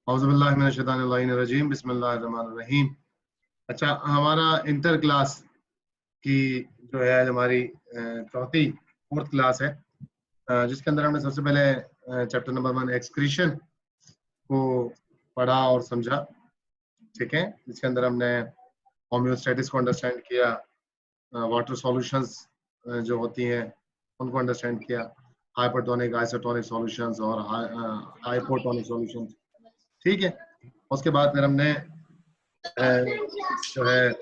औज़ुबिल्लाहिमिनश्शैतानिर्रजीम बिस्मिल्लाहिर्रहमानिर्रहीम। अच्छा, हमारा इंटर क्लास की जो है आज हमारी चौथी फोर्थ क्लास है, जिसके अंदर हमने सबसे पहले चैप्टर नंबर 1 एक्सक्रीशन को पढ़ा और समझा। ठीक है, जिसके अंदर हमने होम्योस्टैटिस को अंडरस्टैंड किया, वाटर सॉल्यूशंस जो होती हैं उनको अंडरस्टैंड किया, हाइपरटोनिक आइसोटोनिक सॉल्यूशंस और हाइपोटोनिक सॉल्यूशंस। ठीक है, उसके बाद फिर हमने जो है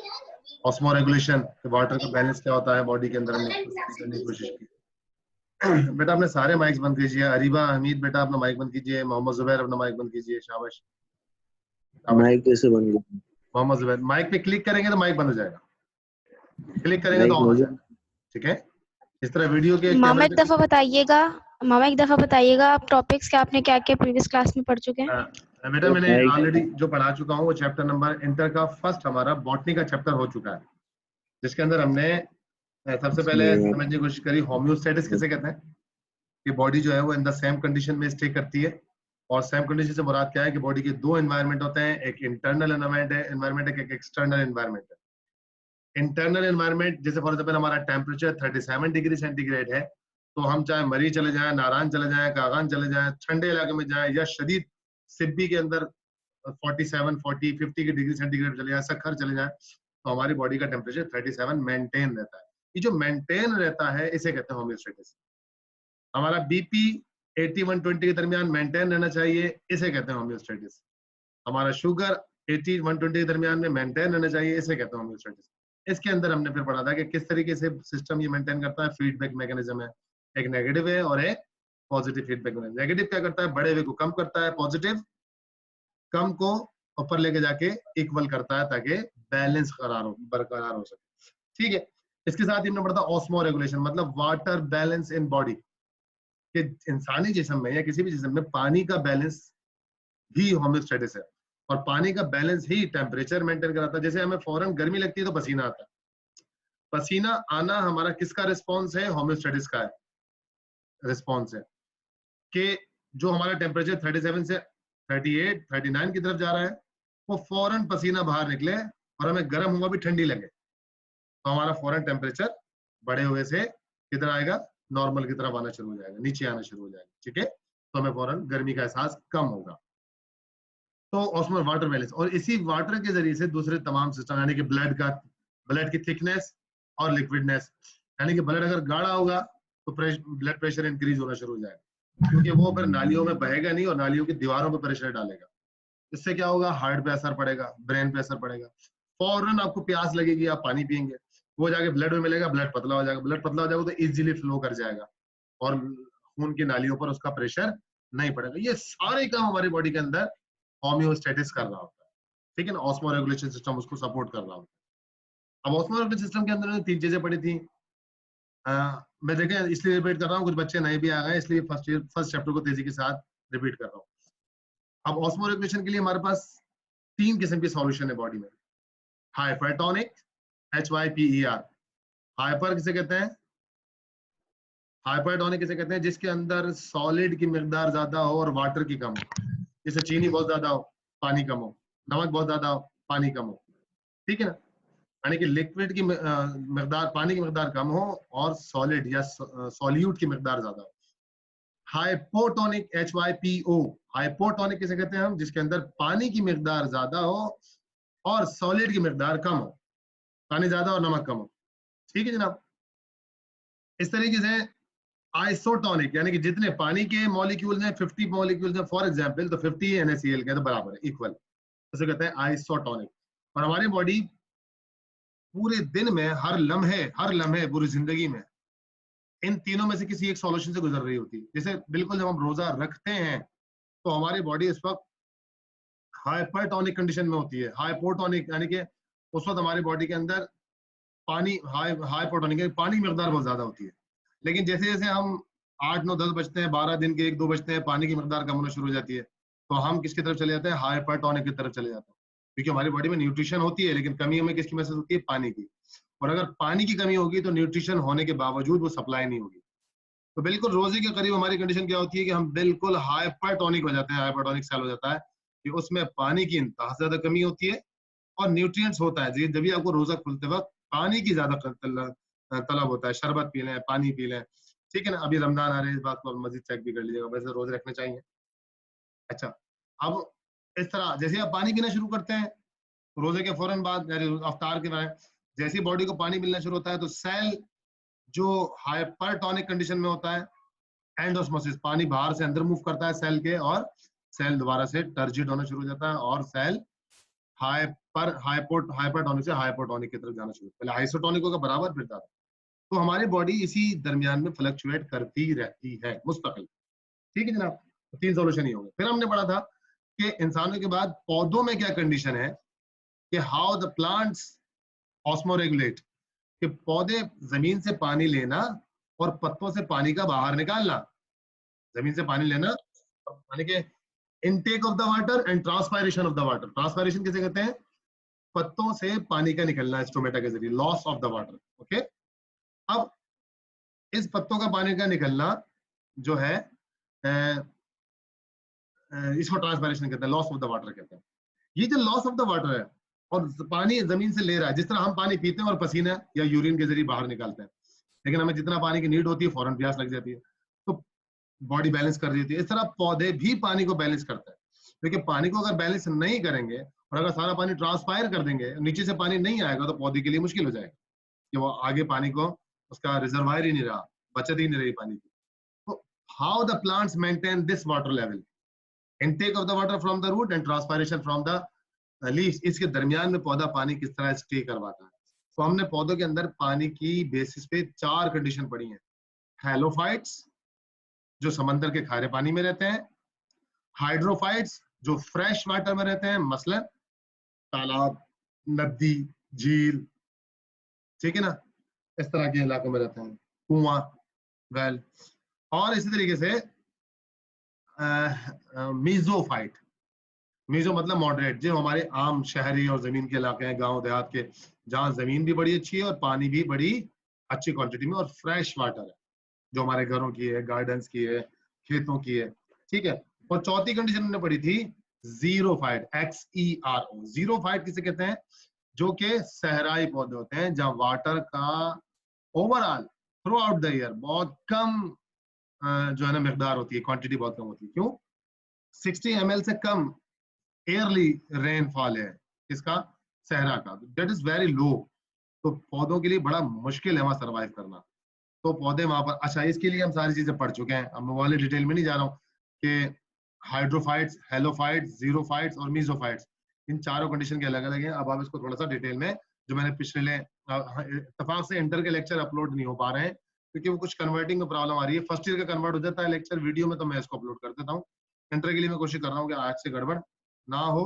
ऑस्मो रेगुलेशन, वाटर का बैलेंस क्या होता है बॉडी के अंदर, हमने उसको स्टडी करने की कोशिश की। बेटा अपने सारे माइक्स बंद कीजिए। अरीबा हमीद बेटा अपना माइक बंद कीजिए। मोहम्मद जुबैर अपना माइक बंद कीजिए। शाबाश शाबाश। माइक कैसे बन गया? मोहम्मद जुबैर माइक पे क्लिक करेंगे तो माइक बंद हो जाएगा, क्लिक करेंगे तो माइक ऑन हो मुझे जाएगा। ठीक है, इस तरह वीडियो के मामा कैमरे एक दफा बताइएगा, आप टॉपिक्स क्या आपने क्या क्या प्रीवियस क्लास में पढ़ चुके हैं? बेटा मैंने माइक ऑलरेडी जो पढ़ा चुका हूँ वो चैप्टर नंबर इंटर का फर्स्ट हमारा बॉटनी का चैप्टर हो चुका है, जिसके अंदर हमने सबसे पहले समझने की कोशिश करी होम्योस्टैटिस किसे कहते हैं, कि बॉडी जो है वो इन द सेम कंडीशन में स्टे करती है। और सेम कंडीशन से मुराद क्या है कि बॉडी के दो एनवायरनमेंट होते हैं, एक इंटरनल एनवायरनमेंट है, एक एक्सटर्नल एनवायरनमेंट है। इंटरनल एनवायरनमेंट जैसे फॉर एग्जाम्पल हमारा टेम्परेचर 37 डिग्री सेंटीग्रेड है, तो हम चाहे मरी चले जाएं, नारायण चले जाएं, कागान चले जाएं, ठंडे इलाके में जाएं या शदीद सिब्बी के अंदर 47, 40, 50 की डिग्री सेंटीग्रेड चले जाएं, सखर चले जाएं, तो हमारी बॉडी का टेम्परेचर 37 मेंटेन रहता है। ये जो मेंटेन रहता है इसे कहते हैं होम्योस्टैटिस। हमारा बीपी 80-120 के दरमियान मेंटेन रहना चाहिए, इसे कहते हैं होम्योस्टैटिस। हमारा शुगर 80-120 के दरमियान में मेंटेन रहना चाहिए, इसे कहते हैं होम्योस्टैटिस। इसके अंदर हमने फिर पढ़ा था कि किस तरीके से सिस्टम ये मेंटेन करता है। फीडबैक मैकेनिज्म है, एक नेगेटिव है और एक पॉजिटिव फीडबैक मैकेनिज्म। नेगेटिव क्या करता है, बड़े हुए को कम करता है, पॉजिटिव कम को ऊपर लेके जाके इक्वल करता है ताकि बैलेंस बरकरार हो सके। ठीक है, इसके साथ ही हमने पढ़ा था ऑस्मो रेगुलेशन, मतलब वाटर बैलेंस इन बॉडी, कि इंसानी जिस्म में या किसी भी जिस्म में पानी का बैलेंस ही होम्योस्टैटिस है, और पानी का बैलेंस ही टेम्परेचर मेंटेन कराता है। जैसे हमें फौरन गर्मी लगती है तो पसीना आता है, पसीना आना हमारा किसका रिस्पॉन्स है, होम्योस्टैटिस का है रिस्पॉन्स है, कि जो हमारा टेम्परेचर 37 से 38, 39 की तरफ जा रहा है, वो फौरन पसीना बाहर निकले और हमें गर्म हुआ भी ठंडी लगे, तो हमारा फौरन टेम्परेचर बढ़े हुए से किधर आएगा, नॉर्मल की तरफ आना शुरू हो जाएगा, नीचे आना शुरू हो जाएगा। ठीक है, तो हमें फौरन गर्मी का एहसास कम होगा। तो ऑस्मो वाटर बैलेंस, और इसी वाटर के जरिए से दूसरे तमाम सिस्टम, यानी कि ब्लड की थिकनेस और लिक्विडनेस, यानी कि ब्लड अगर गाढ़ा होगा तो ब्लड प्रेशर इंक्रीज होना शुरू हो जाएगा, क्योंकि वो फिर नालियों में बहेगा नहीं और नालियों की दीवारों पर प्रेशर डालेगा। इससे क्या होगा, हार्ट पे असर पड़ेगा, ब्रेन पे असर पड़ेगा, फौरन आपको प्यास लगेगी, आप पानी पियेंगे, वो जाके ब्लड में मिलेगा, ब्लड पतला हो जाएगा, ब्लड पतला हो जाएगा तो इजीली फ्लो कर जाएगा और खून की नालियों पर उसका प्रेशर नहीं पड़ेगा। ये सारे काम हमारी बॉडी के अंदर होम्योस्टैटिस कर रहा होता है। ठीक है ना, ऑस्मो रेगुलेशन सिस्टम उसको सपोर्ट कर रहा होता है। अब ऑस्मो रेगुलेशन सिस्टम के अंदर तीन चीजें पड़ी थी, मैं देखें इसलिए रिपीट कर रहा हूँ, कुछ बच्चे नए भी आ गए इसलिए फर्स्ट चैप्टर को तेजी के साथ रिपीट कर रहा हूँ। अब ऑस्मो रेगुलेशन के लिए हमारे पास तीन किस्म की सॉल्यूशन है बॉडी में। हाइपरटोनिक, HYPER, हाइपर किसे कहते हैं, हाइपरटोनिक किसे कहते हैं, जिसके अंदर सॉलिड की मिकदार ज्यादा हो और वाटर की कम हो, जैसे चीनी बहुत ज्यादा हो पानी कम हो, नमक बहुत ज्यादा हो पानी कम हो। ठीक है ना, यानी कि लिक्विड की मिकदार, पानी की मिकदार कम हो और सॉलिड या सॉल्यूट की मिकदार ज्यादा हो। हाइपोटोनिक HYPO, हाइपोटोनिक किसे कहते हैं हम, जिसके अंदर पानी की मिकदार ज्यादा हो और सॉलिड की मिकदार कम हो, पानी ज्यादा और नमक कम हो। ठीक है जनाब, इस तरीके से आइसोटोनिक, यानी कि जितने पानी के मॉलिक्यूल्स हैं 50 मॉलिक्यूल्स हैं फॉर एग्जांपल, तो 50 NaCl के तो बराबर है, इक्वल, उसे कहते हैं आइसोटोनिक। और हमारी बॉडी पूरे दिन में हर लम्हे पूरी जिंदगी में इन तीनों में से किसी एक सॉल्यूशन से गुजर रही होती है। जैसे बिल्कुल जब हम रोजा रखते हैं तो हमारी बॉडी इस वक्त हाइपरटोनिक कंडीशन में होती है, हाइपोटोनिक यानी कि उस वक्त हमारी बॉडी के अंदर पानी हाइपोटोनिक पानी की मिकदार बहुत ज्यादा होती है। लेकिन जैसे जैसे हम 8, 9, 10 बजते हैं, 12 दिन के 1, 2 बजते हैं, पानी की मिकदार कम होना शुरू हो जाती है, तो हम किसकी तरफ चले जाते हैं, हाइपरटोनिक की तरफ चले जाते हैं, क्योंकि हमारी बॉडी में न्यूट्रिशन होती है लेकिन कमी हमें किसकी महसूस होती है, पानी की। और अगर पानी की कमी होगी तो न्यूट्रिशन होने के बावजूद वो सप्लाई नहीं होगी, तो बिल्कुल रोजे के करीब हमारी कंडीशन क्या होती है कि हम बिल्कुल हाइपरटोनिक हो जाते हैं, हाइपरटोनिक सेल हो जाता है, कि उसमें पानी की इंतहा से ज्यादा कमी होती है और न्यूट्रिएंट्स होता है। जब भी आपको रोजा खुलते वक्त पानी की ज्यादा तलब होता है, शरबत पी लें, पानी पी लें, ठीक है ना। अभी रमजान आ रहे हैं, इस बात को मजीद चेक भी कर लीजिएगा, वैसे रोजे रखने चाहिए। अच्छा, अब इस तरह जैसे आप पानी पीना शुरू करते हैं रोजे के फौरन बाद, अफ्तार के बाद, जैसे बॉडी को पानी मिलना शुरू होता है तो सेल जो हाइपरटोनिक कंडीशन में होता है, एंडोस्मोसिस, पानी बाहर से अंदर मूव करता है सेल के, और सेल दोबारा से टर्जिड होना शुरू हो जाता है और सेल हाइपरटोनिक से हाइपोटोनिक की तरफ जाना शुरू, पहले आइसोटोनिक होगा बराबर फिर ज्यादा। तो हमारी बॉडी इसी दरमियान में फ्लक्चुएट करती रहती है मुस्तकिल, ठीक है जनाब। तो 3 सॉल्यूशन ही होंगे। फिर हमने पढ़ा था कि इंसानों के बाद पौधों में क्या कंडीशन है कि हाउ द प्लांट्स ऑस्मोरेगुलेट, कि पौधे जमीन से पानी लेना और पत्तों से पानी का बाहर निकालना, जमीन से पानी लेना और पानी के intake of the water and transpiration of the water. Transpiration किसे कहते हैं? पत्तों से पानी का निकलना स्टोमेटा के जरिए, loss of the water. Okay, अब इस पत्तों का पानी का निकलना जो है इसको ट्रांसपायरेशन कहते हैं, लॉस ऑफ द वाटर कहते हैं। ये जो लॉस ऑफ द वाटर है और पानी जमीन से ले रहा है, जिस तरह हम पानी पीते हैं और पसीना या यूरिन के जरिए बाहर निकालते हैं, लेकिन हमें जितना पानी की नीड होती है फौरन प्यास लग जाती है, तो बॉडी बैलेंस कर देती है। इस तरह पौधे भी पानी को बैलेंस करते हैं, क्योंकि पानी को अगर बैलेंस नहीं करेंगे और अगर सारा पानी ट्रांसपायर कर देंगे, नीचे से पानी नहीं आएगा, तो पौधे के लिए मुश्किल हो जाएगा कि वो आगे पानी को, उसका रिजर्वायर ही नहीं रहा, बचत ही नहीं रही पानी की। तो how the plants maintain this water level, intake of the water from the root and transpiration from the leaves, इसके दरमियान में पौधा पानी किस तरह स्टे करवाता है। तो हमने पौधों के अंदर पानी की बेसिस पे 4 कंडीशन पढ़ी हैं। हैलोफाइट्स जो समंदर के खारे पानी में रहते हैं, हाइड्रोफाइट्स जो फ्रेश वाटर में रहते हैं, मसलन तालाब, नदी, झील, ठीक है ना, इस तरह के इलाकों में रहते हैं, कुआं, वेल, और इसी तरीके से मीजोफाइट, मीजो मतलब मॉडरेट, जो हमारे आम शहरी और जमीन के इलाके हैं, गांव देहात के, जहां जमीन भी बड़ी अच्छी है और पानी भी बड़ी अच्छी क्वांटिटी में और फ्रेश वाटर है, जो हमारे घरों की है, गार्डन्स की है, खेतों की है, ठीक है। और चौथी कंडीशन हमने पढ़ी थी जीरोफाइट, XERO। जीरोफाइट किसे कहते हैं? जो कि सहराई पौधे होते हैं, जहां वाटर का overall through out the year बहुत कम जो है ना मिकदार होती है, क्वांटिटी बहुत कम होती है। क्यों? 60 ml से कम एयरली रेनफॉल है इसका, सहरा का, दैट इज वेरी लो। तो पौधों के लिए बड़ा मुश्किल है वहां सर्वाइव करना। तो पौधे वहां पर, अच्छा इसके लिए हम सारी चीजें पढ़ चुके हैं, अब मैं वाले डिटेल में नहीं जा रहा हूँ कि हाइड्रोफाइट्स, हेलोफाइट्स, जीरोफाइट्स और मीजोफाइट्स, इन चारों कंडीशन के अलग अलग हैं। अब आप इसको थोड़ा सा डिटेल में, जो मैंने पिछले इत्तेफाक से इंटर के लेक्चर अपलोड नहीं हो पा रहे हैं क्योंकि वो कुछ कन्वर्टिंग में प्रॉब्लम आ रही है। फर्स्ट ईयर का कन्वर्ट हो जाता है लेक्चर वीडियो में, तो मैं इसको अपलोड कर देता हूँ। इंटर के लिए मैं कोशिश कर रहा हूँ कि आज से गड़बड़ ना हो,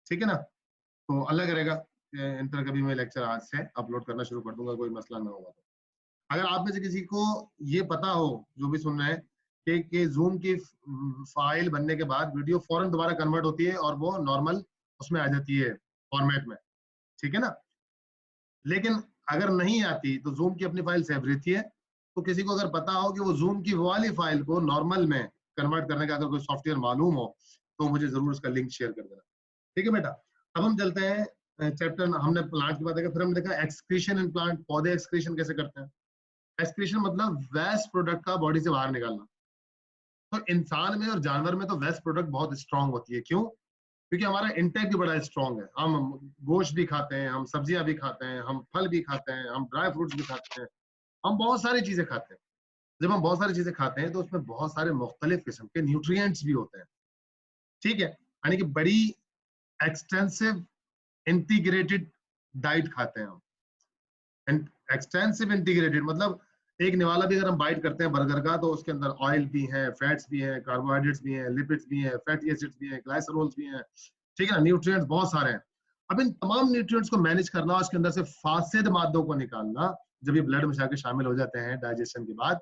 ठीक है ना। तो अलग करेगा, इंटर का भी मैं लेक्चर आज से अपलोड करना शुरू कर दूंगा, कोई मसला ना होगा। तो अगर आप में से किसी को ये पता हो, जो भी सुन रहे हैं, कि जूम की फाइल बनने के बाद वीडियो फौरन दोबारा कन्वर्ट होती है और वो नॉर्मल उसमें आ जाती है फॉर्मेट में, ठीक है ना, लेकिन अगर नहीं आती तो जूम की अपनी फाइल सेव रहती है। तो किसी को अगर पता हो कि वो जूम की वाली फाइल को नॉर्मल में कन्वर्ट करने का अगर कोई सॉफ्टवेयर मालूम हो, तो मुझे जरूर उसका लिंक शेयर कर देना, ठीक है बेटा। अब हम चलते हैं चैप्टर, हमने प्लांट की बात देखा, फिर हमने देखा एक्सक्रीशन इन प्लांट, पौधे एक्सक्रीशन कैसे करते हैं। एक्सक्रीशन मतलब वेस्ट प्रोडक्ट का बॉडी से बाहर निकालना। तो इंसान में और जानवर में तो वेस्ट प्रोडक्ट बहुत स्ट्रांग होती है। क्यों? क्योंकि हमारा इंटेक भी बड़ा स्ट्रांग है। हम गोश्त भी खाते हैं, हम सब्जियां भी खाते हैं, हम फल भी खाते हैं, हम ड्राई फ्रूट्स भी खाते हैं, हम बहुत सारी चीजें खाते हैं। जब हम बहुत सारी चीजें खाते हैं तो उसमें बहुत सारे मुख्तलिफ किस्म के न्यूट्रिएंट्स भी होते हैं, ठीक है। यानी कि बड़ी एक्सटेंसिव इंटीग्रेटेड डाइट खाते हैं हम। एक्सटेंसिव इंटीग्रेटेड मतलब एक निवाला भी अगर हम बाइट करते हैं बर्गर का, तो उसके अंदर ऑयल भी है, फैट्स भी हैं, कार्बोहाइड्रेट्स भी हैं, लिपिड्स भी हैं, फैटी एसिड्स भी हैं, ग्लाइसरोल्स भी हैं, ठीक है ना, न्यूट्रिएंट्स बहुत सारे हैं। अब इन तमाम न्यूट्रिएंट्स को मैनेज करना, उसके अंदर से फासिद मादों को निकालना, जब ये ब्लड में जाके शामिल हो जाते हैं डाइजेशन के बाद,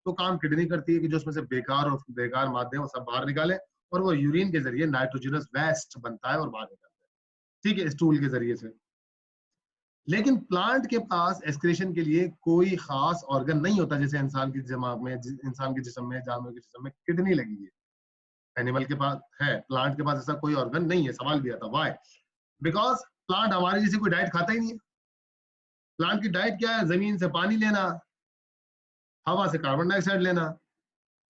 तो काम किडनी करती है कि जो उसमें से बेकार मादे हैं वो सब बाहर निकाले, और वो यूरिन के जरिए नाइट्रोजनस वेस्ट बनता है और बाहर निकलता है, ठीक है, स्टूल के जरिए से। लेकिन प्लांट के पास एक्सक्रीशन के लिए कोई खास ऑर्गन नहीं होता, जैसे इंसान के दिमाग में, इंसान के जिस्म में, जानवर के जिस्म में किडनी लगी है। एनिमल के पास है, प्लांट के पास ऐसा कोई ऑर्गन नहीं है। सवाल भी आता व्हाई? बिकॉज प्लांट हमारी जैसी कोई डाइट खाता ही नहीं है। प्लांट की डाइट क्या है? जमीन से पानी लेना, हवा से कार्बन डाइऑक्साइड लेना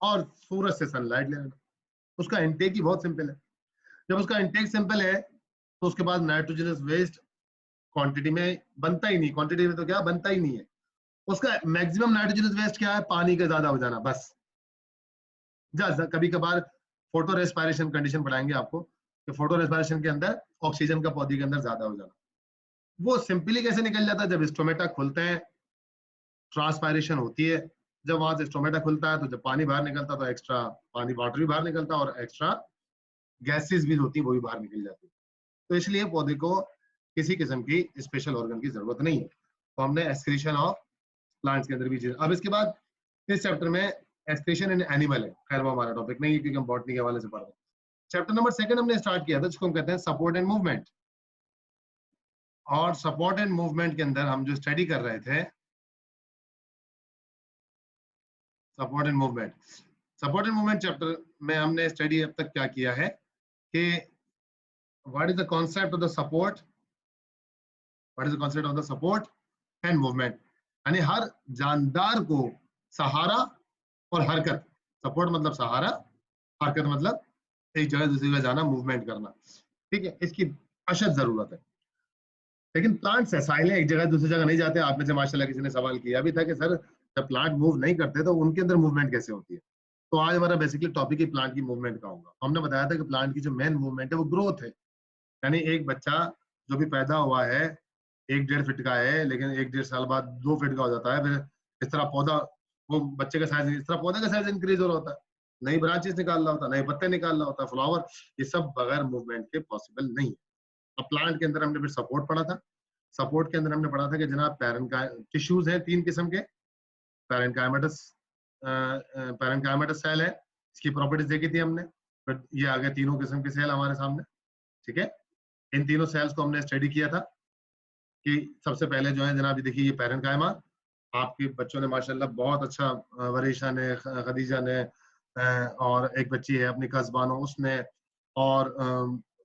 और सूरज से सनलाइट लेना। उसका इंटेक ही बहुत सिंपल है। जब उसका इंटेक सिंपल है तो उसके बाद नाइट्रोजनस वेस्ट क्वांटिटी में बनता ही नहीं, क्वांटिटी में तो क्या बनता ही नहीं है। उसका मैक्सिमम नाइट्रोजनस वेस्ट क्या है? पानी का ज्यादा हो जाना बस। कभी कभार फोटो रेस्पायरेशन कंडीशन पढ़ाएंगे आपको कि फोटो रेस्पायरेशन के अंदर ऑक्सीजन का पौधे के अंदर ज्यादा हो जाना। वो सिंपली कैसे निकल जाता है? जब स्टोमेटा खुलते हैं, ट्रांसपायरेशन होती है। जब वहां से स्टोमेटा खुलता है तो जब पानी बाहर निकलता है तो एक्स्ट्रा पानी, वाटर भी बाहर निकलता है और एक्स्ट्रा गैसेस भी होती है वो भी बाहर निकल जाती है। तो इसलिए पौधे को किसी किस्म की स्पेशल ऑर्गन की जरूरत नहीं है। तो हमने एक्सक्रीशन ऑफ प्लांट्स के अंदर भी चीज। अब इसके बाद इस चैप्टर में एक्सक्रीशन इन एनिमल है, खैर वो हमारा टॉपिक नहीं है क्योंकि हम बॉटनी के हवाले से पढ़ रहे हैं। चैप्टर नंबर 2 हमने स्टार्ट किया था जिसको हम कहते हैं सपोर्ट एंड मूवमेंट। और सपोर्ट एंड मूवमेंट के अंदर हम जो स्टडी कर रहे थे, support and movement, support and movement chapter में हमने स्टडी अब तक क्या किया है कि what is the concept of the support, what is the concept of the support and movement. यानी हर जानदार को सहारा और हरकत, सपोर्ट मतलब सहारा, हरकत मतलब एक जगह दूसरी जगह जाना, मूवमेंट करना, ठीक है, इसकी अशद जरूरत है। लेकिन प्लांट्स एसाइल है, एक जगह दूसरी जगह नहीं जाते। आप में से माशाल्लाह किसी ने सवाल किया भी था कि सर जब प्लांट मूव नहीं करते तो उनके अंदर मूवमेंट कैसे होती है। तो आज हमारा बेसिकली टॉपिक ही प्लांट की मूवमेंट का होगा। हमने बताया था कि प्लांट की जो मेन मूवमेंट है वो ग्रोथ है। यानी एक बच्चा जो भी पैदा हुआ है 1-1.5 फीट का है, लेकिन 1-1.5 साल बाद 2 फीट का हो जाता है। फिर इस तरह पौधा, वो बच्चे का साइज, इस तरह पौधे का साइज इंक्रीज हो रहा होता है, नई ब्रांचेस निकाल रहा होता है, नए पत्ते निकाल रहा होता है, फ्लावर। ये सब बगैर मूवमेंट के पॉसिबल नहीं है। अब प्लांट के अंदर हमने फिर सपोर्ट पढ़ा था। सपोर्ट के अंदर हमने पढ़ा था कि जनाब पैरेंका टिश्यूज हैं 3 किस्म के। पैरेंकाइमेटस, पैरेंकाइमेटस सेल है, इसकी प्रॉपर्टीज देखी थी हमने। फिर ये आ गए 3 किस्म के सेल हमारे सामने, ठीक है। इन 3 सेल्स को हमने स्टडी किया था कि सबसे पहले जो है जनाब, देखिए ये पैरेंकाइमा। आपके बच्चों ने माशाल्लाह बहुत अच्छा, वरीशा ने, खदीजा ने, और एक बच्ची है अपनी कसबानो उसने, और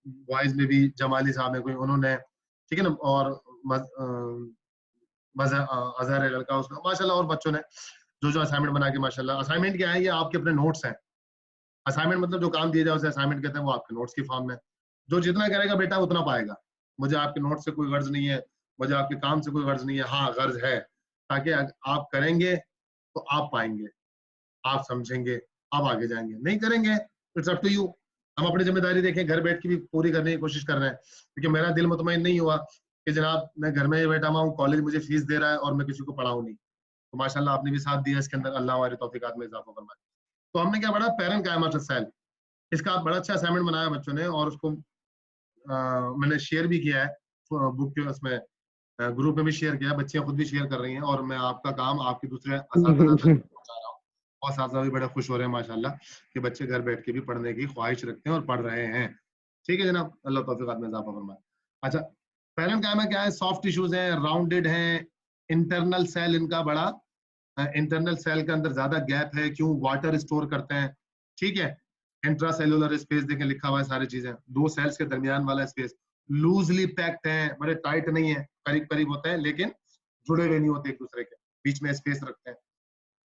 बॉयज में भी जमाली साहब है कोई, उन्होंने, ठीक है ना, और अजहर है लड़का उसका माशाल्लाह, और बच्चों ने जो जो असाइनमेंट बना के माशाल्लाह। असाइनमेंट क्या है? ये आपके अपने नोट्स हैं। असाइनमेंट मतलब जो काम दिया जाए उसे असाइनमेंट कहते हैं, वो आपके नोट्स की फॉर्म में। जो जितना करेगा बेटा उतना पाएगा। मुझे आपके नोट से कोई गर्ज नहीं है, मुझे आपके काम से कोई गर्ज नहीं है। हाँ गर्ज है, ताकि आप करेंगे तो आप पाएंगे, आप समझेंगे, आप आगे जाएंगे। नहीं करेंगे इट्स अप टू यू। हम अपनी जिम्मेदारी देखें, घर बैठ के भी पूरी करने की कोशिश कर रहे हैं, क्योंकि मेरा दिल मुतमईन नहीं हुआ कि जनाब मैं घर में ही बैठा हुआ हूँ, कॉलेज मुझे फीस दे रहा है और मैं किसी को पढ़ाऊँ नहीं। तो माशाल्लाह आपने भी साथ दिया इसके अंदर, अल्लाह हमारी तौफीकात में इजाफा फरमाए। तो हमने क्या पढ़ा? Parenchyma cell. इसका बड़ा अच्छा असाइनमेंट बनाया बच्चों ने, और उसको मैंने शेयर भी किया है बुक के उसमें, ग्रुप में भी शेयर किया, बच्चियां खुद भी शेयर कर रही हैं, और मैं आपका काम आपके दूसरे असातिज़ा तक पहुंचा रहा हूँ। और असातिज़ा भी बड़े खुश हो रहे हैं माशाल्लाह कि बच्चे घर बैठ के भी पढ़ने की ख्वाहिश रखते हैं और पढ़ रहे हैं। ठीक है जनाब, अल्लाह तौफीकात में इजाफा फरमाए। अच्छा, पैरेंकाइमा क्या है? सॉफ्ट टिश्यूज हैं, राउंडेड हैं, इंटरनल सेल इनका बड़ा, इंटरनल सेल के अंदर ज्यादा गैप है। क्यों? वाटर स्टोर करते हैं, ठीक है। इंट्रासेलुलर स्पेस देखें लिखा हुआ है सारी चीजें, 2 सेल्स के दरमियान वाला स्पेस। लूजली पैक्ड है, बड़े टाइट नहीं है, करीब करीब होते हैं लेकिन जुड़े हुए नहीं होते एक दूसरे के, बीच में स्पेस रखते हैं।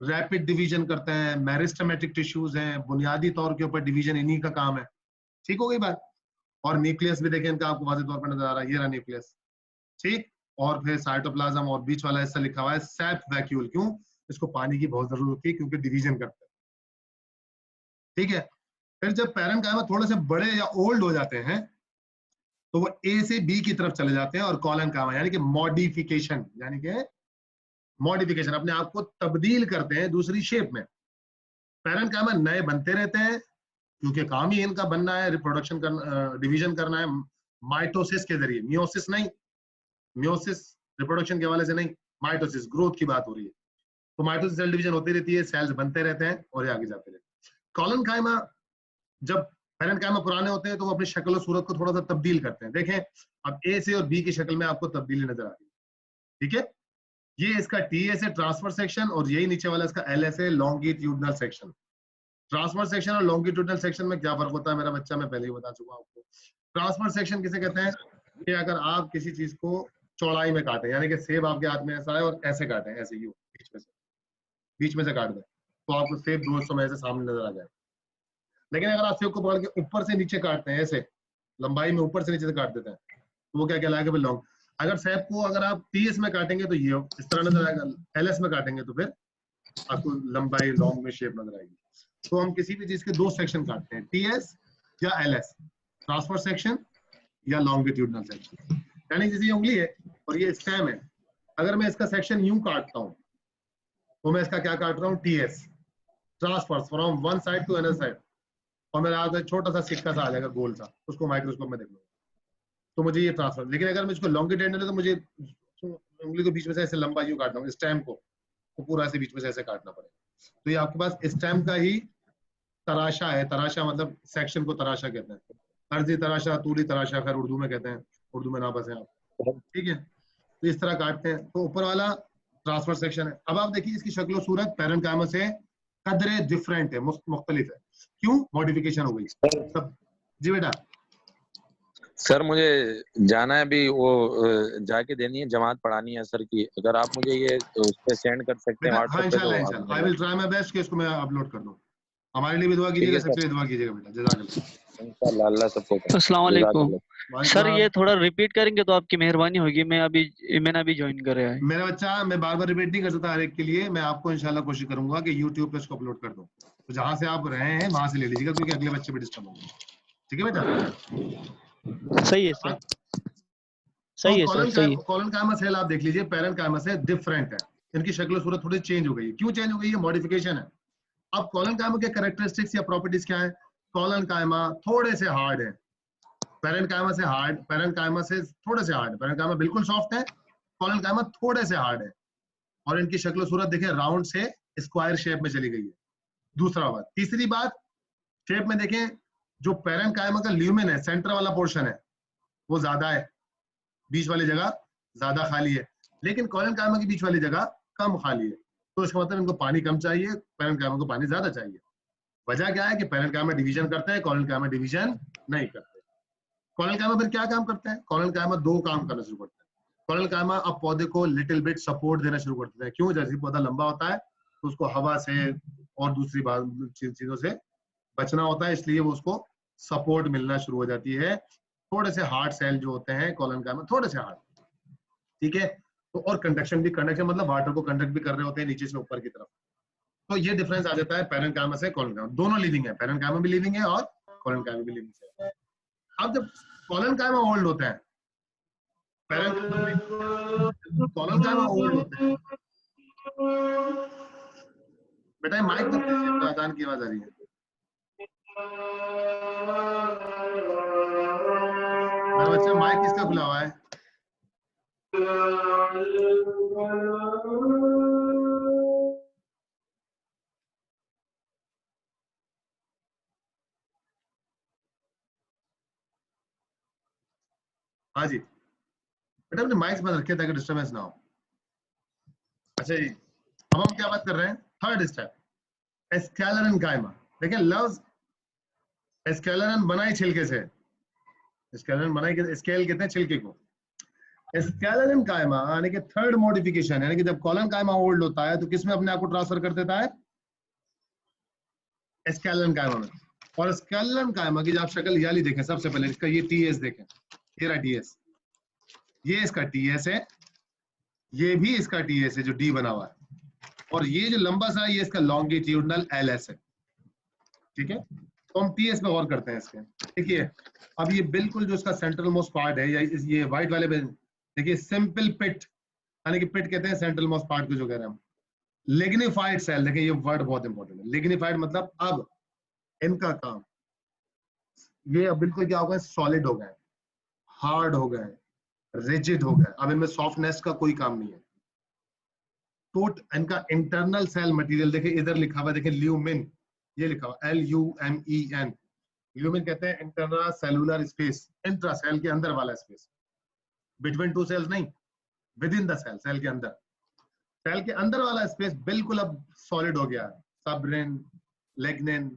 रैपिड डिवीजन करते हैं, मेरिस्टेमेटिक टिश्यूज हैं, बुनियादी तौर के ऊपर डिवीजन इन्हीं का काम है। ठीक हो गई बात? और न्यूक्लियस भी देखें इनका, आपको वाज़ेह तौर पर नजर आ रहा है, ये रहा न्यूक्लियस, ठीक। और फिर साइटोप्लाज्म, और बीच वाला हिस्सा लिखा हुआ है सैप वैक्यूल। क्यों? इसको पानी की बहुत जरूरत होती है क्योंकि डिवीजन करते हैं, ठीक है। फिर जब पैरेंकाइमा थोड़े से बड़े या ओल्ड हो जाते हैं तो वो ए से बी की तरफ चले जाते हैं, और कॉलनकाइमा यानी कि मॉडिफिकेशन, यानी कि मॉडिफिकेशन, अपने आप को तब्दील करते हैं दूसरी शेप में। पैरेंकाइमा नए बनते रहते हैं क्योंकि काम ही इनका बनना है, रिप्रोडक्शन करना, डिवीजन करना है माइटोसिस के जरिए, मियोसिस नहीं, मियोसिस रिप्रोडक्शन के हवाले से नहीं, माइटोसिस ग्रोथ की बात हो रही है। तो माइटोसिस सेल डिवीजन होती रहती है, सेल्स बनते रहते हैं और ये आगे जाते रहते हैं। कॉलनकाइमा, जब पैरेंकाइमा पुराने होते हैं तो वो अपनी शक्ल और सूरत को थोड़ा सा तब्दील करते हैं। देखें अब ए से और बी की शक्ल में आपको तब्दीली नजर आ रही है, ठीक है। ये इसका टी एस है ट्रांसफर सेक्शन, और यही नीचे वाला इसका एल एस है लॉन्गिट्यूडनल सेक्शन। ट्रांसवर्स सेक्शन और लॉन्गिट्यूडनल सेक्शन में क्या फर्क होता है मेरा बच्चा, मैं पहले ही बता चुका हूं आपको। ट्रांसवर्स सेक्शन किसे कहते हैं कि अगर आप किसी चीज को चौड़ाई में काटें, यानी कि सेब आपके हाथ में ऐसा है और ऐसे काटें, ऐसे ही बीच में से काट दें, तो आपको सेब 200 में से सामने नजर आ जाए। लेकिन अगर आप सेब को पकड़ के ऊपर से नीचे काटते हैं, ऐसे लंबाई में ऊपर से नीचे से काट देते हैं, तो वो क्या कहलाएगा, फिर लॉन्ग। अगर सेब को अगर आप टीएस में काटेंगे तो ये इस तरह नजर आएगा, एलएस में काटेंगे तो फिर आपको लंबाई लॉन्ग में शेप नजर आएगी। तो हम किसी भी चीज के दो सेक्शन काटते हैं, टीएस या एलएस, ट्रांसफर सेक्शन या लॉन्गिट्यूडनल सेक्शन। यानी जैसे ये उंगली है और ये स्टेम है, अगर मैं इसका सेक्शन यूं काटता हूं तो मैं इसका क्या काट रहा हूं, TS, transfers from one side to another side. और मेरा आगे छोटा सा सिक्का सा आ जाएगा गोल सा, उसको माइक्रोस्कोप में देख लूंगा तो मुझे ये ट्रांसफर। लेकिन अगर मैं इसको लॉन्गिट्यूडनल है तो मुझे उंगली को बीच में से ऐसे लंबा यूं काटना हूं, स्टेम को तो पूरा ऐसे बीच में से ऐसे काटना पड़ेगा। तो ये आपके पास स्टेम का ही तराशा है, तराशा मतलब सेक्शन को तराशा कहते हैं, अर्जी तराशा, तूली तराशा, खैर उर्दू में कहते हैं, उर्दू में ना बसे आप, ठीक है। तो इस तरह काटते हैं। तो ऊपर वाला ट्रांसफर सेक्शन है। अब आप देखिए इसकी शक्ल सूरत पैरेन्काइमा से कदरे डिफरेंट है, मुख्तलिफ है। क्यों? मॉडिफिकेशन हो गई सब। जी बेटा। सर मुझे जाना है अभी, वो जाके देनी है, जमात पढ़ानी है सर की। अगर आप मुझे ये उस पे सेंड कर सकते हैं हाँ व्हाट्सएप पे इंशाल्लाह तो इंशाल्लाह, I will try my best कि इसको मैं अपलोड कर दूं। हमारे लिए भी दुआ कीजिएगा, सबके लिए दुआ कीजिएगा बेटा। जज़ाकल्लाह। इंशाल्लाह, अल्लाह सबको। अस्सलाम वालेकुम वालेकुम सर, ये सलाम। थोड़ा रिपीट करेंगे तो आपकी मेहरबानी होगी। मैंने अभी ज्वाइन करा है। मेरा बच्चा, मैं बार बार रिपीट नहीं कर सकता हर एक के लिए। मैं आपको इंशाल्लाह कोशिश करूंगा कि यूट्यूब पे इसको अपलोड कर दूं, तो जहां से आप रहे हैं वहां से ले लीजिएगा, क्योंकि अगले बच्चे भी डिस्टर्ब होंगे। ठीक है बेटा? सही है सर, सही है सर, सही है। कॉलन कायमा सेल आप देख लीजिए, पैरेन्काइमा से डिफरेंट है। इनकी शक्ल सूरत थोड़ी चेंज हो गई है। क्यों चेंज हो गई है? मॉडिफिकेशन है। अब कॉलन कायमा के कैरेक्टरिस्टिक्स या प्रॉपर्टीज क्या है? कॉलन कायमा थोड़े से हार्ड है, पैरेन्काइमा से हार्ड, पैरेन्काइमा से थोड़े से हार्ड। पैरेन्काइमा बिल्कुल सॉफ्ट है, कॉलन कायमा थोड़े से हार्ड है। और इनकी शक्ल सूरत देखिए राउंड से स्क्वायर शेप में चली गई है। दूसरा बात। तीसरी बात, शेप में देखें, जो पैरेन्काइमा का ल्यूमेन है, सेंटर वाला पोर्शन है, वो ज्यादा है, बीच वाली जगह ज्यादा खाली है। लेकिन कॉलेनकाइमा की बीच वाली जगह कम खाली है। तो इसका मतलब इनको पानी कम चाहिए, पैरेन्काइमा को पानी ज्यादा चाहिए। वजह क्या है कि पैरेन्काइमा डिवीजन करते हैं, कॉलेनकाइमा डिवीजन नहीं करते। कॉलेनकाइमा फिर क्या काम करते हैं? कॉलेनकाइमा दो काम करना शुरू करते हैं। कॉलेनकाइमा अब पौधे को लिटिल बिट सपोर्ट देना शुरू करते हैं। क्यों? जैसे पौधा लंबा होता है तो उसको हवा से और दूसरी चीजों से बचना होता है, इसलिए वो उसको सपोर्ट मिलना शुरू हो जाती है। थोड़े से हार्ड सेल जो होते हैं कॉलेनकाइमा, थोड़े से हार्ड, ठीक है। तो और कंडक्शन भी, कंडक्शन मतलब वाटर को कंडक्ट भी कर रहे होते हैं नीचे से ऊपर की तरफ। तो ये डिफरेंस आ जाता है पैरेन्काइमा से कॉलेनकाइमा। दोनों लिविंग है, पैरेन्काइमा भी लिविंग है और कॉलेनकाइमा भी लिविंग है। अब जब कॉलेनकाइमा ओल्ड होते हैं, कॉलेनकाइमा ओल्ड होते हैं, बेटा माइक मत कीजिए, अजान की आवाज आ रही है। मेरा बच्चा माइक किसका खुला हुआ है? हाँ जी बेटा, अपने माइक बंद रखिए ताकि डिस्टर्बेंस ना हो। अच्छा जी, अब हम क्या बात कर रहे हैं? Third step, sclerenchyma. देखिए लव्स एस्केलेरन बनाई छिलके से, एस्केलेरन बनाई, स्केल कहते हैं छिलके को। एस्केलेरेन्काइमा यानी कि थर्ड मॉडिफिकेशन, यानी कि जब कॉलेनकाइमा ओल्ड होता है तो किसमें अपने आप को ट्रांसफर कर देता है? एस्केलेरेन्काइमा में। और एस्केलेरेन्काइमा की जब आप शक्ल याली देखें, सबसे पहले इसका ये टीएस देखें, ये रहा टीएस, ये इसका टीएस है, ये भी इसका टीएस है जो डी बना हुआ है, और ये जो लंबा सा ये इसका लॉन्गिट्यूडनल एलएस है, ठीक है। तो हम टीएस पे गौर करते हैं इसके। देखिए अब ये बिल्कुल जो इसका सेंट्रल मोस्ट पार्ट है, या ये व्हाइट वाले में देखिए सिंपल पिट, यानी कि पिट कहते हैं सेंट्रल मोस्ट पार्ट को जो कह रहे हैं हम। लिग्निफाइड सेल, देखिए ये वर्ड बहुत इंपॉर्टेंट है। लिग्निफाइड मतलब अब इनका काम, ये अब बिल्कुल क्या हो गए? सॉलिड हो गए, हार्ड हो गए, रिजिड हो गए। अब इनमें सॉफ्टनेस का कोई काम नहीं है। टोट इनका इंटरनल सेल मटेरियल देखिए, इधर लिखा हुआ देखिए ल्यूमिन, ये लिखा हुआ LUMEN। ल्यूमिन कहते हैं internal cellular space, intra cell के अंदर वाला स्पेस, बिटवीन टू सेल्स नहीं, within the cell, cell के अंदर। सेल के अंदर वाला स्पेस बिल्कुल अब सॉलिड हो गया है। सबरिन, लिग्निन,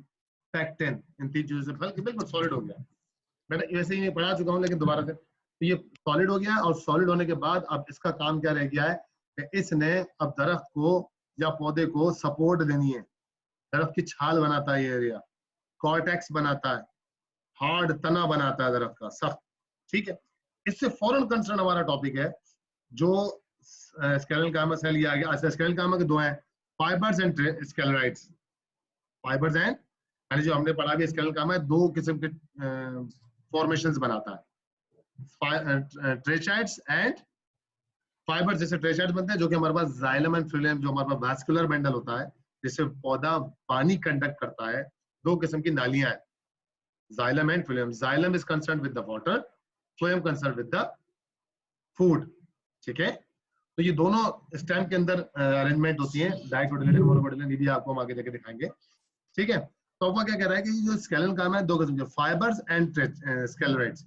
पेक्टिन, इन 3 चीजों से बल्कि बिल्कुल सॉलिड हो गया। मैंने वैसे ही पढ़ा चुका हूँ लेकिन दोबारा से, तो ये सॉलिड हो गया। और सॉलिड होने के बाद अब इसका काम क्या रह गया है कि इसने अब दरख्त को या पौधे को सपोर्ट देनी है। दरख्त की छाल बनाता है ये एरिया, कॉर्टेक्स बनाता है, हार्ड तना बनाता है दरख्त का सख्त, ठीक है। इससे फौरन कंसर्न हमारा टॉपिक है जो स्केलेनकाइमा सेल ये आ गया। अच्छा, स्केलेनकाइमा के 2 हैं, फाइबर्स एंड स्केलेराइड्स। फाइबर्स एंड यानी जो हमने पढ़ा भी स्केलेनकाइमा 2 किस्म के फॉर्मेशंस बनाता है, ट्रेचाइड्स एंड फाइबर्स। जैसे ट्रेचाइड्स बनते हैं जो कि हमारे पास जाइलम एंड फ्लोएम, जो हमारे पास वास्कुलर बंडल होता है जिससे पौधा पानी कंडक्ट करता है। 2 किस्म की नालियां हैं, xylem and phloem. Xylem is concerned with the water, phloem concerned with the food, ठीक है। तो ये दोनों स्टेम के अंदर अरेंजमेंट होती है, डाइकोटिलेडन, मोनोकोटिलेडन, ये भी आपको हम आगे जाके दिखाएंगे, ठीक है। तो आपका क्या कह रहा है कि जो स्केलेनकाइमा है 2 किस्म के, फाइबर्स एंड स्केलेराइड्स।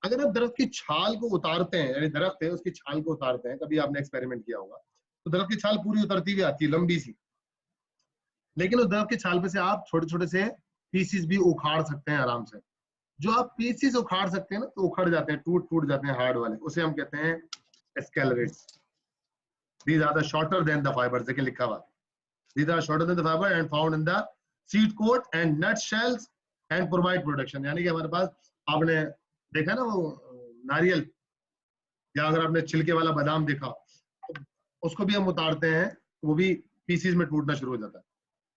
अगर आप दरख्त की छाल को उतारते हैं, यानी दरख्त है उसकी छाल को उतारते हैं, कभी आपने एक्सपेरिमेंट किया होगा, तो दरख्त की छाल पूरी उतरती हुई आती है लंबी सी, लेकिन उस दरख्त की छाल पे से आप छोटे छोटे से पीसीस भी उखाड़ सकते हैं आराम से। जो आप पीसीस उखाड़ सकते हैं ना, तो उखड़ जाते हैं, टूट जाते हैं हार्ड वाले, उसे हम कहते हैं स्केलेरेट्स। These are the shorter than the fibers, देखिए लिखा हुआ, these are shorter than the fiber and found in the seed coat and nut shells and provide protection। यानी कि हमारे पास, आपने देखा ना वो नारियल, या अगर आपने छिलके वाला बादाम देखा, उसको भी हम उतारते हैं, वो भी पीसीस में टूटना शुरू हो जाता है।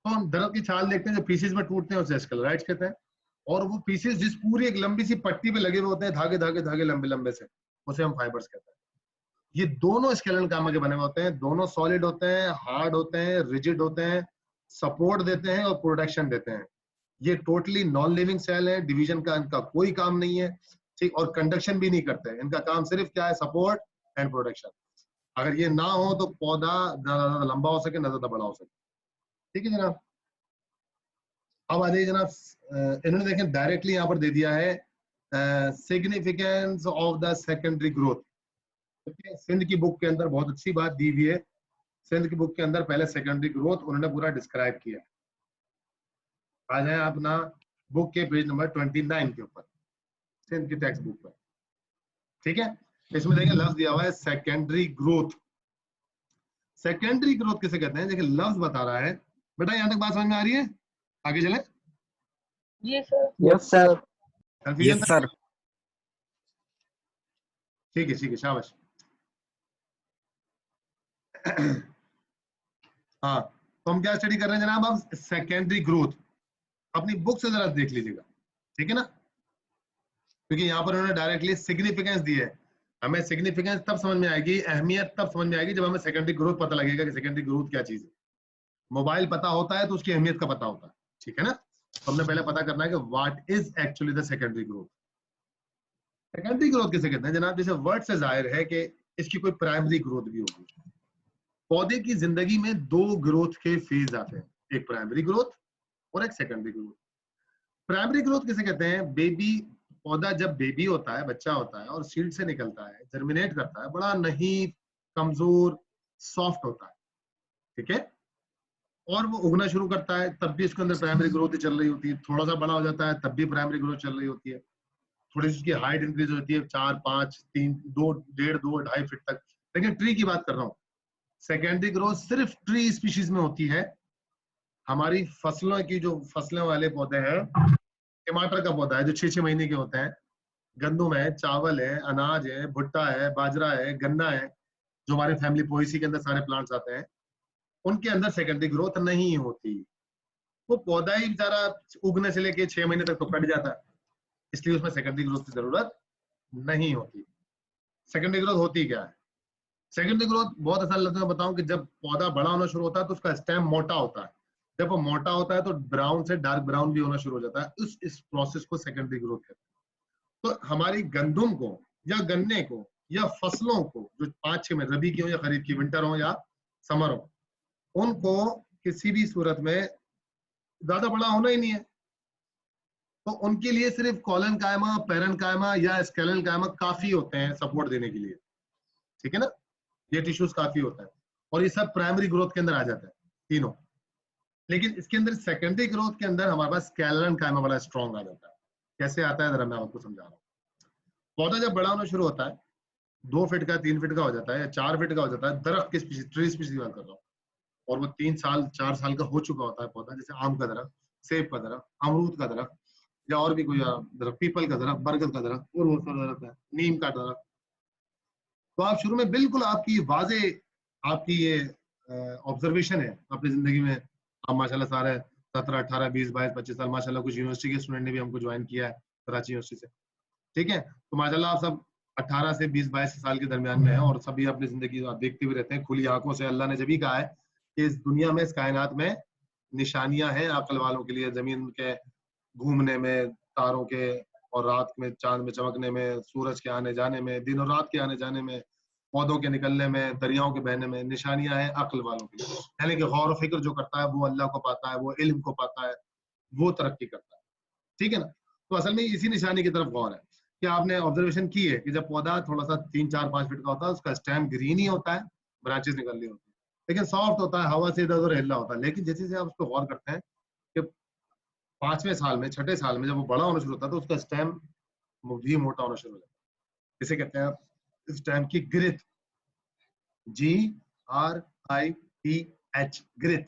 तो हम दरख्त की छाल देखते हैं जो पीसीस में टूटते हैं उसे स्केलेराइट्स कहते हैं। और वो पीसीस जिस पूरी एक लंबी सी पट्टी पे लगे हुए होते हैं, धागे धागे धागे लंबे लंबे से, उसे हम फाइबर्स कहते हैं। ये दोनों स्केलेनकाइमा के बने हुए होते हैं, दोनों सॉलिड होते हैं, हार्ड होते हैं, रिजिड होते हैं, सपोर्ट देते हैं और प्रोटेक्शन देते हैं। ये टोटली नॉन लिविंग सेल है, डिवीजन का इनका कोई काम नहीं है, ठीक, और कंडक्शन भी नहीं करते हैं। इनका काम सिर्फ क्या है, सपोर्ट एंड प्रोटेक्शन। अगर ये ना हो तो पौधा ज्यादा लंबा हो सके, ना ज्यादा बड़ा हो सके, ठीक है जनाब। अब आ जाइए जनाब, इन्होंने देखें डायरेक्टली यहाँ पर दे दिया है significance of the secondary growth. Sindh की बुक के अंदर बहुत अच्छी बात दी हुई है। सिंध की बुक के अंदर पहले सेकेंडरी ग्रोथ उन्होंने पूरा डिस्क्राइब किया। आ जाए अपना बुक के पेज नंबर 29 के ऊपर, सिंध की टेक्स्ट बुक पर, ठीक है। इसमें देखिए लफ्ज दिया हुआ है सेकेंडरी ग्रोथ। सेकेंडरी ग्रोथ किसे कहते हैं, देखिए लफ्ज बता रहा है। बेटा यहाँ तक बात समझ में आ रही है, आगे चले। Yes sir. कंफ्यूजन सर, ठीक है शाबाश। हाँ, तो हम क्या स्टडी कर रहे हैं जनाब, अब सेकेंडरी ग्रोथ। अपनी बुक से जरा देख लीजिएगा, ठीक है ना, क्योंकि यहाँ पर उन्होंने डायरेक्टली सिग्निफिकेंस दी है। हमें सिग्निफिकेंस तब समझ में आएगी, अहमियत तब समझ में आएगी जब हमें सेकेंडरी ग्रोथ पता लगेगा कि सेकेंडरी ग्रोथ क्या चीज है। मोबाइल पता होता है तो उसकी अहमियत का पता होता है, ठीक है ना। तो हमने पहले पता करना है कि what is actually the secondary growth. Secondary growth किसे कहते हैं जनाब, जैसे वर्ड से जाहिर है कि इसकी कोई प्राइमरी ग्रोथ भी होगी। पौधे की जिंदगी में 2 ग्रोथ के फेज आते हैं, एक प्राइमरी ग्रोथ और एक सेकेंडरी ग्रोथ। प्राइमरी ग्रोथ किसे कहते हैं, बेबी पौधा जब बेबी होता है, बच्चा होता है और सीड से निकलता है, जर्मिनेट करता है, बड़ा नहीं कमजोर सॉफ्ट होता है, ठीक है, और वो उगना शुरू करता है, तब भी इसके अंदर प्राइमरी ग्रोथ ही चल रही होती है। थोड़ा सा बड़ा हो जाता है तब भी प्राइमरी ग्रोथ चल रही होती है। थोड़ी सी उसकी हाइट इंक्रीज होती है 4, 5, 3, 2, 1.5, 2, 2.5 फीट तक। लेकिन ट्री की बात कर रहा हूँ, सेकेंडरी ग्रोथ सिर्फ ट्री स्पीशीज में होती है। हमारी फसलों की जो फसलों वाले पौधे हैं, टमाटर का पौधा है जो 6-6 महीने के होते हैं, गंदुम है, चावल है, अनाज है, भुट्टा है, बाजरा है, गन्ना है, जो हमारे फैमिली पोएसी के अंदर सारे प्लांट्स आते हैं, उनके अंदर सेकेंडरी ग्रोथ नहीं होती। वो पौधा ही बेचारा उगने से लेके 6 महीने तक तो कट जाता है, इसलिए उसमें सेकेंडरी ग्रोथ की जरूरत नहीं होती। सेकेंडरी ग्रोथ होती क्या है, सेकेंडरी ग्रोथ बहुत आसान लफ्ज़ों में बताऊं कि जब पौधा बड़ा होना शुरू होता है तो उसका स्टेम मोटा होता है। जब वो मोटा होता है तो ब्राउन से डार्क ब्राउन भी होना शुरू हो जाता है। इस प्रोसेस को सेकेंडरी ग्रोथ कहते हैं। तो हमारी गंदुम को या गन्ने को या फसलों को जो 5-6 में, रबी की हो या खरीफ की, विंटर हो या समर हो, उनको किसी भी सूरत में ज्यादा बड़ा होना ही नहीं है। तो उनके लिए सिर्फ कॉलनकाइमा, पेरेन्काइमा या स्केलेनकाइमा काफी होते हैं सपोर्ट देने के लिए, ठीक है ना। ये टिश्यूज काफी होता है और ये सब प्राइमरी ग्रोथ के अंदर आ जाता है तीनों। लेकिन इसके अंदर सेकेंडरी ग्रोथ के अंदर हमारे पास स्कैलेरन कायमा बड़ा स्ट्रॉन्ग आ जाता है। कैसे आता है जरा मैं आपको समझा रहा हूँ। पौधा जब बड़ा होना शुरू होता है 2 फीट का 3 फीट का हो जाता है या 4 फीट का हो जाता है, दरख्त की स्पीशीज, ट्री स्पीशीज की बात कर रहा हूँ, और वो 3 साल 4 साल का हो चुका होता है पौधा, जैसे आम का दरख्त, सेब का दरख्त, अमरूद का दरख्त, या और भी कोई दरख्त, पीपल का दरख्त, बरगद का दरख्त, और बहुत सारे दरख्त है, नीम का दरख्त। तो आप शुरू में बिल्कुल आपकी वाजे आपकी ये ऑब्जर्वेशन है अपनी जिंदगी में, आप माशाल्लाह सारे 17 18 20 22 25 साल, माशाल्लाह कुछ यूनिवर्सिटी के स्टूडेंट ने भी हमको ज्वाइन किया है कराची यूनिवर्सिटी से, ठीक है। तो माशाल्लाह आप सब 18 से 20 22 साल के दरमियान में है, और सभी अपनी जिंदगी आप देखते हुए रहते हैं खुली आंखों से। अल्लाह ने जब ही कहा है कि इस दुनिया में, इस कायनात में निशानियां हैं अकल वालों के लिए, जमीन के घूमने में, तारों के और रात में चांद में चमकने में, सूरज के आने जाने में, दिन और रात के आने जाने में, पौधों के निकलने में, दरियाओं के बहने में, निशानियां हैं अक्ल वालों के लिए। यानी कि गौर फिक्र जो करता है वो अल्लाह को पाता है, वो इल्म को पाता है, वो तरक्की करता है, ठीक है ना। तो असल में इसी निशानी की तरफ गौर है कि आपने ऑब्जर्वेशन की है कि जब पौधा थोड़ा सा 3 4 5 फीट का होता है, उसका स्टेम ग्रीन ही होता है, ब्रांचेस निकल रही होती है, लेकिन सॉफ्ट होता है, हवा से इधर उधर हिल रहा होता है। लेकिन जैसे जैसे आप उसको गौर करते हैं कि 5वें साल में, 6ठे साल में जब वो बड़ा होना शुरू होता है, तो उसका स्टेम भी मोटा होना शुरू हो जाता है। इसे कहते हैं स्टेम की ग्रिथ, GRITH, ग्रिथ।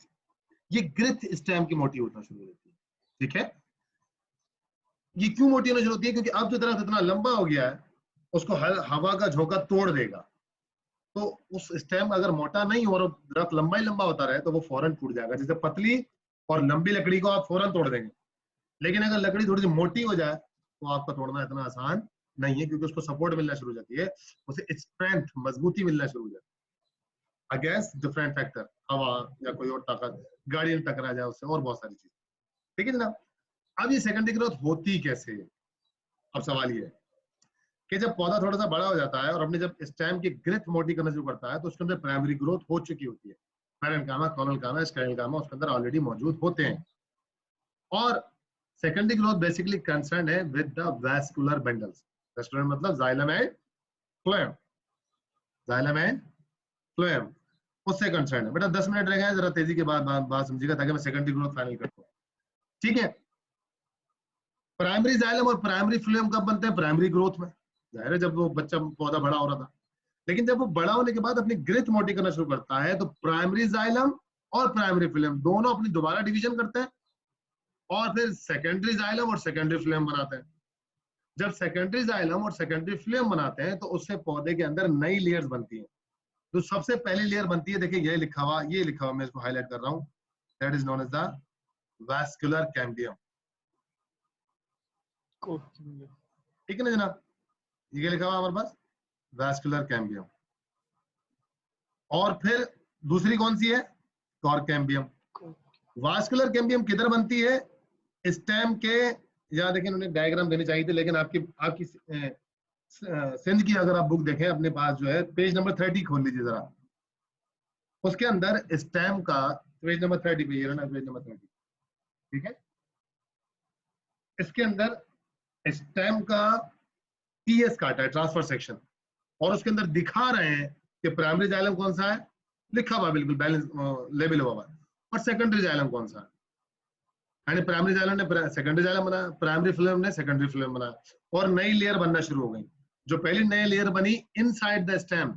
ये ग्रिथ स्टेम की मोटी होना शुरू हो जाती है, ठीक है। ये क्यों मोटी होना शुरू होती है? क्योंकि अब जो दरख्त इतना लंबा हो गया है, उसको हवा का झोंका तोड़ देगा। तो उस स्टेम अगर मोटा नहीं हो और दरख्त लंबा ही लंबा होता रहे तो वो फौरन टूट जाएगा। जैसे पतली और लंबी लकड़ी को आप फौरन तोड़ देंगे, लेकिन अगर लकड़ी थोड़ी सी मोटी हो जाए तो आपका तोड़ना इतना आसान नहीं है, क्योंकि उसको सपोर्ट मिलना शुरू हो जाती है, उसे स्ट्रेंथ, मजबूती मिलना शुरू हो जाती है अगेंस्ट डिफरेंट फैक्टर, हवा या कोई और ताकत, गाड़ी में टकरा जाए उससे, और बहुत सारी चीज, ठीक है जनाब। अब ये सेकेंडरी ग्रोथ होती कैसे है? अब सवाल ये है कि जब पौधा थोड़ा सा बड़ा हो जाता है और अपने जब स्टेम की ग्रिथ मोटी करना शुरू करता है, तो उसके अंदर प्राइमरी ग्रोथ हो चुकी होती है, पैरेन्काइमा, कोनलकाइमा, स्क्लेरोकाइमा उसके अंदर ऑलरेडी मौजूद होते हैं। और सेकेंडरी ग्रोथ बेसिकली कंसर्न है with the vascular bundles. Vascular मतलब xylem and phloem, xylem and phloem, उससे कंसर्न है। बेटा 10 मिनट रह गए, जरा तेजी के बाद बात समझिएगा ताकि मैं सेकेंडरी ग्रोथ फाइनल कर दूं, ठीक है। प्राइमरी जाइलम और प्राइमरी फ्लोएम कब बनते हैं? प्राइमरी ग्रोथ में, जाहिर है जब वो बच्चा पौधा बड़ा हो रहा था। लेकिन जब वो बड़ा होने के बाद अपनी ग्रिथ मोटी करना शुरू करता है, तो प्राइमरी जाइलम और प्राइमरी फ्लोएम दोनों अपनी दोबारा डिवीजन करते हैं और फिर सेकेंडरी जाइलम और सेकेंडरी फ्लोएम बनाते हैं। जब सेकेंडरी जाइलम और सेकेंडरी फ्लोएम बनाते हैं तो उससे पौधे के अंदर नई लेयर्स बनती हैं। तो सबसे पहली लेयर बनती है, देखिए ये लिखा हुआ, मैं इसको हाईलाइट कर रहा हूं, that is known as the vascular cambium, ठीक है ना जनाब। ये लिखा हुआ हमारे पास वैस्कुलर कैम्बियम। और फिर दूसरी कौन सी है? Cork cambium. वास्कुलर कैम्बियम किधर बनती है? स्टेम के, या देखिए उन्हें डायग्राम देनी चाहिए थी, लेकिन आपकी सिंध की अगर आप बुक देखें अपने पास जो है, पेज नंबर 30 खोल लीजिए जरा, उसके अंदर स्टेम का, पेज नंबर 30 पे, ये ना पेज नंबर 30, ठीक है। इसके अंदर स्टेम का टीएस काटा है, ट्रांसफर सेक्शन, और उसके अंदर दिखा रहे हैं कि प्राइमरी जाइलम कौन सा है, लिखा हुआ बिल्कुल बैलेंस लेबल हुआ है, और सेकेंडरी जाइलम कौन सा है। यानी प्राइमरी जाइलम ने सेकेंडरी जाइलम बनाया, प्राइमरी फ्लोएम ने सेकेंडरी फ्लोएम बनाया, और नई लेयर बनना शुरू हो गई। जो पहली नई लेयर बनी इनसाइड द स्टेम,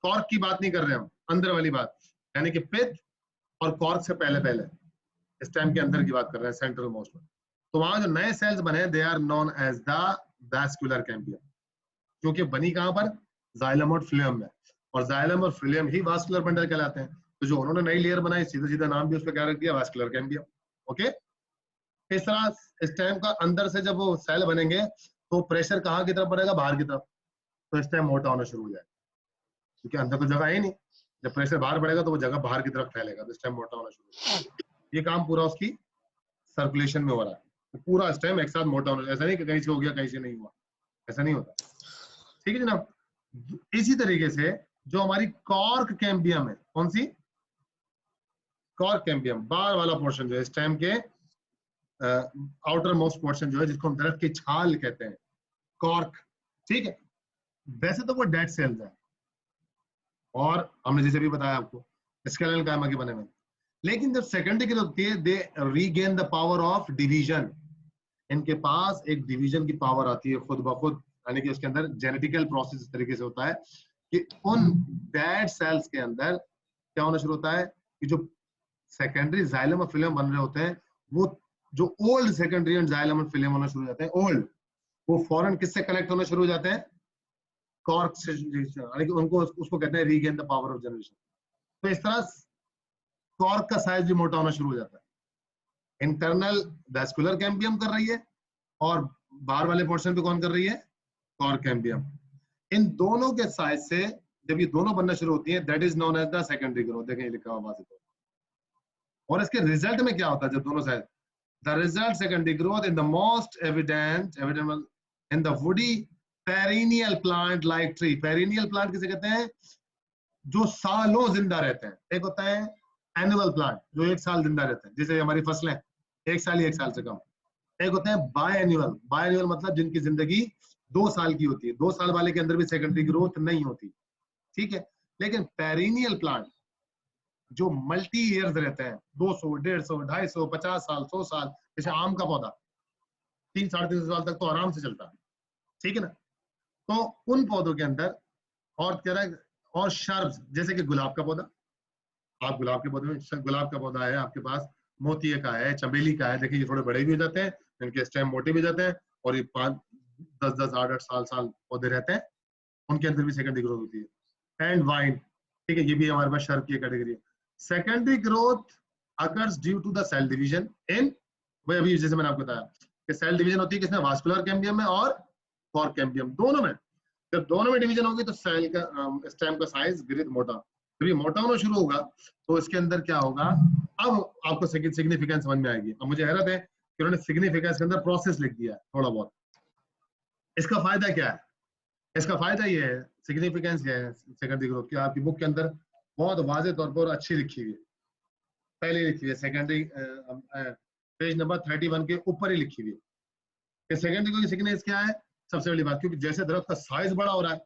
कॉर्क की बात नहीं कर रहे हम, अंदर वाली बात, यानी कि पिथ और कॉर्क से पहले पहले स्टेम के अंदर की बात कर रहे हैं, सेंट्रल मोस्ट में। तो वहां जो नए सेल्स बने, they are known as the vascular cambium, क्योंकि बनी कहां पर? जाइलम और फ्लोएम में, और जाइलम और फ्लोएम ही वास्कुलर बंडल कहलाते हैं। तो जो उन्होंने नई लेयर बनाई, सीधा सीधा नाम भी उसका क्या रख दिया? Vascular cambium. ओके, इस तरह स्टेम का अंदर से जब वो सेल बनेंगे तो प्रेशर कहाँ की तरफ बढ़ेगा? बाहर की तरफ, तो स्टेम मोटा होना शुरू हो जाएगा, क्योंकि अंदर तो जगह है ही नहीं। जब प्रेशर बाहर बढ़ेगा तो वो जगह बाहर की तरफ फैलेगा, तो स्टेम मोटा होना शुरू हो जाएगा। ये काम पूरा उसकी सर्कुलेशन में हो रहा है, तो पूरा स्टेम एक साथ मोटा होना, ऐसा नहीं कि कहीं से हो गया कहीं से नहीं हुआ, ऐसा नहीं होता, ठीक है जनाब। इसी तरीके से जो हमारी कॉर्क कैम्बियम है, कौन सी? कॉर्क कैम्बियम, बाहर वाला पोर्शन जो है स्टेम के आउटर मोस्ट पोर्शन जो है, जिसको हम दरख्त की छाल कहते हैं, कॉर्क, ठीक है। वैसे तो वो डेड सेल्स है, और हमने जैसे भी बताया आपको स्केलेटल कायमा के बने हुए, लेकिन जब सेकेंडरी ग्रोथ होती है, they regain the power of division. इनके पास एक डिवीजन की पावर आती है खुद ब खुद, यानी कि उसके अंदर जेनेटिकल प्रोसेस इस तरीके से होता है कि उन डेड सेल्स के अंदर क्या होना शुरू होता है कि जो सेकेंडरी जाइलम और फिलम बन रहे होते हैं, वो जो ओल्ड सेकेंडरी एंड जाइलम और फिलम होना शुरू हो जाते हैं, ओल्ड, वो फौरन किससे कनेक्ट होना शुरू हो जाते हैं? कॉर्क से, यानी कि उनको उसको कहते हैं regain the power of generation. तो इस तरह कॉर्क का साइज भी मोटा होना शुरू हो जाता है। इंटरनल वैस्कुलर कैम्बियम कर रही है और बाहर वाले पोर्शन पे कौन कर रही है? Cork cambium. इन दोनों के साइज से जब ये दोनों बनना शुरू होती है, that is known as the secondary growth. देखें लिखा हुआ है। और इसके रिजल्ट में क्या होता है जब दोनों साइज? The result secondary growth in the most evident in the woody perennial plant like tree. Perennial plant किसे कहते हैं? जो सालों जिंदा रहते हैं। एक होता है एनुअल प्लांट जो एक साल जिंदा रहते हैं, जैसे हमारी फसलें एक साल ही, एक साल से कम। एक होते हैं बायएनुअल। बायएनुअल मतलब जिनकी जिंदगी 2 साल की होती है। 2 साल वाले के अंदर भी सेकेंडरी ग्रोथ नहीं होती, ठीक है। लेकिन पेरिनियल प्लांट जो मल्टी ईयर्स रहते हैं, 200, 150, 250, 50 साल, 100 साल, जैसे आम का पौधा 300-350 साल तक तो आराम से चलता है, ठीक है ना। तो उन पौधों के अंदर और कह रहा है, और शर्ब्स जैसे कि गुलाब का पौधा, आप गुलाब के पौधे में, गुलाब का पौधा है आपके पास, मोतिये का है, चमेली का है, देखिए ये थोड़े बड़े भी हो जाते हैं, इनके स्टेम मोटे भी जाते हैं, और ये 5-10-10, 8-8 साल पौधे रहते हैं, उनके अंदर भी सेकेंडरी ग्रोथ होती है। एंड वाइन, ठीक है, ये भी हमारे पास शर्ब की कैटेगरी है। Secondary growth occurs due to the cell division in, वही अभी जैसे मैंने आपको बताया कि सेल डिवीजन होती है किसमें? वास्कुलर कैम्बियम में और कॉर्क कैम्बियम, दोनों में। जब दोनों में डिवीजन होगी तो सेल का स्टेम का साइज ग्रोथ मोटा, जब ये मोटा होना शुरू होगा तो इसके अंदर क्या होगा? अब आपको सिग्निफिकेंस समझ में आएगी। अब मुझे हैरत है कि उन्होंने सिग्निफिकेंस के अंदर प्रोसेस लिख दिया थोड़ा बहुत। इसका फायदा क्या है? इसका फायदा ये है, सिग्निफिकेंस क्या है सेकेंडरी ग्रोथ की, आपकी बुक के अंदर बहुत वाज़ेह तौर पर अच्छी लिखी हुई है, पहले लिखी हुई है, सेकेंडरी पेज नंबर 31 के ऊपर ही लिखी हुई है कि सेकेंडरी ग्रोथ की सिग्निफिकेंस क्या है। सबसे बड़ी बात, क्योंकि जैसे दरख्त का साइज बड़ा हो रहा है,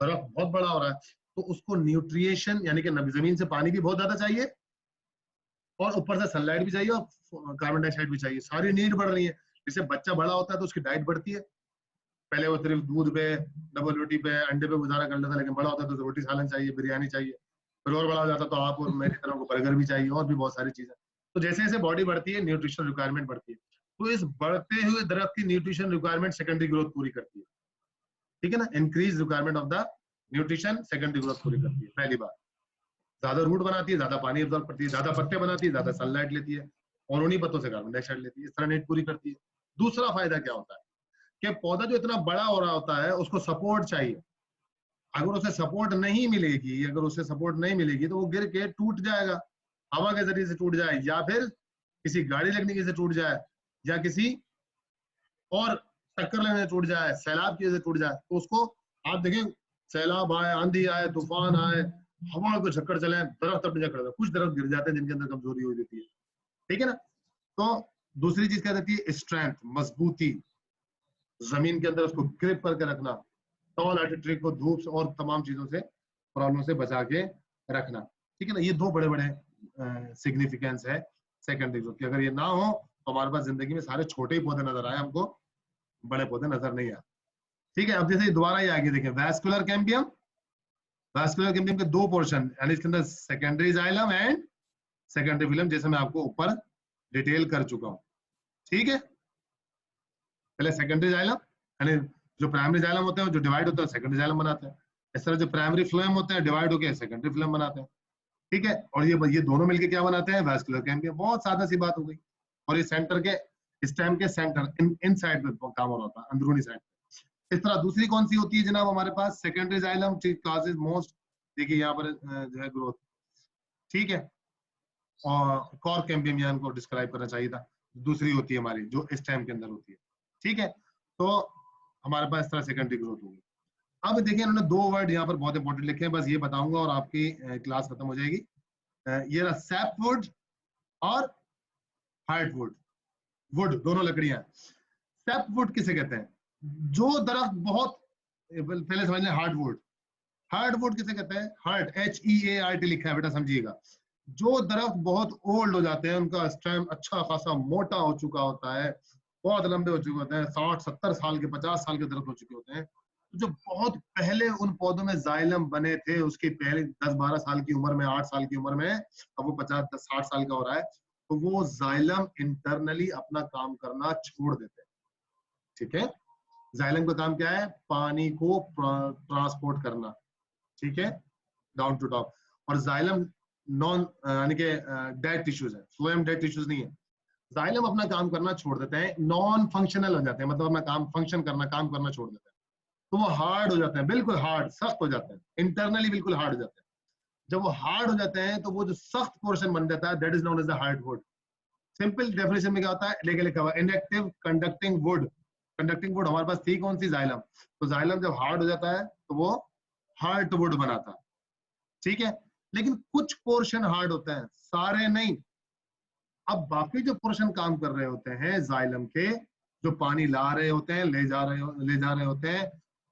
दरख्त बहुत बड़ा हो रहा है, तो उसको न्यूट्रिएशन यानी कि जमीन से पानी भी बहुत ज्यादा चाहिए और ऊपर से सनलाइट भी चाहिए और कार्बन डाइऑक्साइड भी चाहिए, सारी नीड बढ़ रही है। जैसे बच्चा बड़ा होता है तो उसकी डाइट बढ़ती है, पहले वो सिर्फ दूध पे, डबल रोटी पे, अंडे पे गुजारा कर लेता, लेकिन बड़ा होता है तो रोटी सालन चाहिए, बिरयानी चाहिए, फिर और बड़ा हो जाता तो आप और मेरी तरह को बर्गर भी चाहिए और भी बहुत सारी चीजें। तो जैसे जैसे बॉडी बढ़ती है न्यूट्रिशन रिक्वायरमेंट बढ़ती है, तो इस बढ़ते हुए दरख्त की न्यूट्रिशन रिक्वायरमेंट सेकेंडरी ग्रोथ पूरी करती है, ठीक है ना। Increase requirement of the nutrition secondary growth पूरी करती है। पहली बात, ज्यादा रूट बनाती है, ज्यादा पानी एब्जॉर्ब करती है, ज्यादा पत्ते बनाती है, ज्यादा सनलाइट लेती है और उन्हीं पत्तों से कार्बन डाइऑक्साइड लेती है, इस तरह नीड पूरी करती है। दूसरा फायदा क्या होता है कि पौधा जो इतना बड़ा हो रहा होता है उसको सपोर्ट चाहिए। अगर उसे सपोर्ट नहीं मिलेगी, अगर उसे सपोर्ट नहीं मिलेगी तो वो गिर के टूट जाएगा, हवा के जरिए से टूट जाए, या फिर किसी गाड़ी लगने की से टूट जाए, या किसी और टक्कर लेने से टूट जाए, सैलाब की वजह से टूट जाए। तो उसको आप देखें, सैलाब आए, आंधी आए, तूफान आए, हवा को झक्कर चले, दरख्त अपनी जगह, कुछ दरख्त गिर जाते हैं जिनके अंदर कमजोरी हो जाती है, ठीक है ना। तो दूसरी चीज क्या रहती है? स्ट्रेंथ, मजबूती, जमीन के अंदर उसको ग्रिप करके रखना, टॉल ट्री को धूप से और तमाम चीजों से, प्रॉब्लम से बचा के रखना, ठीक है ना। ये दो बड़े बड़े सिग्निफिकेंस है सेकेंडरी ग्रोथ की। अगर ये ना हो तो हमारे पास जिंदगी में सारे छोटे ही पौधे नजर आए, हमको बड़े पौधे नजर नहीं आए, ठीक है। अब जैसे दोबारा ये आगे देखें, वैस्कुलर कैम्बियम, वैस्कुलर कैम्बियम के दो पोर्शन, यानी इसके अंदर secondary xylem and secondary film, जैसे मैं आपको ऊपर डिटेल कर चुका हूं, ठीक है। पहले सेकेंडरी जाइलम, यानी जो प्राइमरी जाइलम होते हैं जो डिवाइड होते हैं सेकेंडरी जाइलम बनाते हैं, इस तरह जो प्राइमरी फ्लोएम होते हैं डिवाइड होकर सेकेंडरी फ्लोएम बनाते हैं, ठीक है। और ये दोनों मिलके क्या बनाते हैं? Vascular cambium. बहुत सादा सी बात हो गई। और ये सेंटर के, स्टेम के सेंटर इन साइड पे काम हो रहा था, अंदरूनी साइड। इस तरह दूसरी कौन सी होती है जनाब हमारे पास? सेकेंडरी जाइलम काजेज मोस्ट, देखिए यहाँ पर जो है ग्रोथ, ठीक है। और कॉर्क कैम्बियम यहाँ को डिस्क्राइब करना चाहिए था, दूसरी होती है हमारी जो स्टेम के अंदर होती है, ठीक है। तो हमारे पास इस तरह सेकेंडरी ग्रोथ होगी। अब देखिए इन्होंने दो वर्ड यहाँ पर बहुत इंपॉर्टेंट लिखे हैं, बस ये बताऊंगा और आपकी क्लास खत्म हो जाएगी। ये रहा सैपवुड और हार्डवुड, वुड दोनों लकड़ियां। सैपवुड किसे कहते हैं? जो दरख्त बहुत, पहले समझ लें हार्डवुड। हार्डवुड किसे कहते हैं? हार्ड, HEART लिखा है बेटा, समझिएगा। जो दरख्त बहुत ओल्ड हो जाते हैं, उनका स्टेम अच्छा खासा मोटा हो चुका होता है, बहुत लंबे हो चुके होते हैं, 60-70 साल के 50 साल के दरख्त हो चुके होते हैं, जो बहुत पहले उन पौधों में जाइलम बने थे, उसकी पहले 10-12 साल की उम्र में, 8 साल की उम्र में, अब वो 50-60 साल का हो रहा है, तो वो जाइलम इंटरनली अपना काम करना छोड़ देते हैं। ठीक है, जाइलम का काम क्या है? पानी को ट्रांसपोर्ट करना। ठीक है, डाउन टू टॉप। और जाइलम नॉन यानी कि डेड टिश्यूज है, फ्लोएम डेड टिश्यूज नहीं है। जाइलम अपना काम करना छोड़ देते हैं, नॉन फंक्शनल हो जाते हैं, मतलब अपना काम फंक्शन करना, काम करना छोड़ देते हैं, तो वो हार्ड हो जाते हैं, बिल्कुल हार्ड, सख्त हो जाते हैं, इंटरनली बिल्कुल हार्ड हो जाते हैं। जब वो हार्ड हो जाते हैं तो वो जो सख्त पोर्शन बन जाता है, that is known as the hardwood. Simple definition में क्या होता है? लेके लिखा हुआ inactive conducting wood. Conducting wood हमारे पास थी कौन सी? जाइलम। तो जाइलम जब हार्ड हो जाता है तो वो हार्डवुड बनाता है। ठीक है, लेकिन कुछ पोर्शन हार्ड होता है, सारे नहीं। अब बाकी जो पोर्शन काम कर रहे होते हैं जाइलम के, जो पानी ला रहे होते हैं, ले जा रहे होते हैं,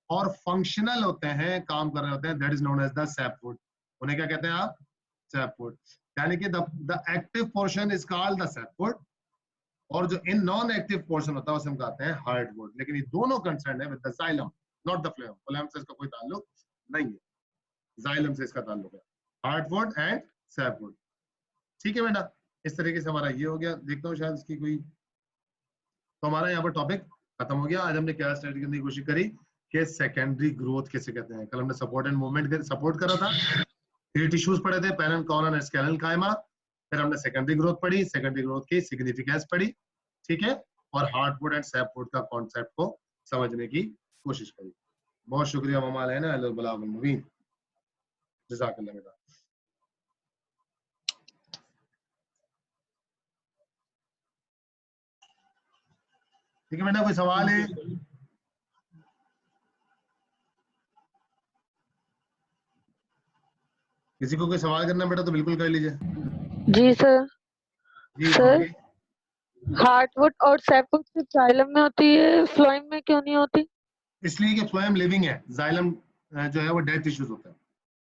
और फंक्शनल होते हैं, काम कर रहे होते हैं, that is known as the sapwood. उन्हें क्या कहते हैं आप? सैपवुड। यानी कि the active portion is called the sapwood, और जो इन नॉन एक्टिव पोर्शन होता है उसे हम कहते हैं हार्डवुड। लेकिन ये दोनों कंसर्न है with the xylem, not the phloem. Phloem से इसका कोई ताल्लुक नहीं है, जाइलम से इसका ताल्लुक है, हार्डवुड एंड सैपवुड। ठीक है बेटा, इस तरीके से हमारा ये हो गया। देखता हूँ शायद इसकी कोई, तो हमारा यहाँ पर टॉपिक खत्म हो गया। आज हमने क्या स्टडी करने की कोशिश करी कि सेकेंडरी ग्रोथ किसे कहते हैं। कल हमने सपोर्ट एंड मूवमेंट सपोर्ट करा था, 3 टिश्यूज पढ़े थे, पेरेंट कॉलन एंड स्केलेटल कायमा। फिर हमने सेकेंडरी ग्रोथ पढ़ी, सेकेंडरी ग्रोथ की सिग्निफिकेंस पढ़ी, ठीक है, और हार्डवुड एंड सैपवुड का कॉन्सेप्ट को समझने की कोशिश करी। बहुत शुक्रिया मामा लेना, अल्लाह मुबीन, जज़ाकल्लाह बेटा। ठीक है बेटा, कोई सवाल है? किसी को कोई सवाल करना बेटा तो बिल्कुल कर लीजिए। जी सर। जी सर, हार्डवुड और सैपवुड सिर्फ जाइलम में होती है, फ्लोएम में क्यों नहीं होती? इसलिए कि फ्लोएम लिविंग है, जाइलम जो है वो डेड टिश्यूज होता है।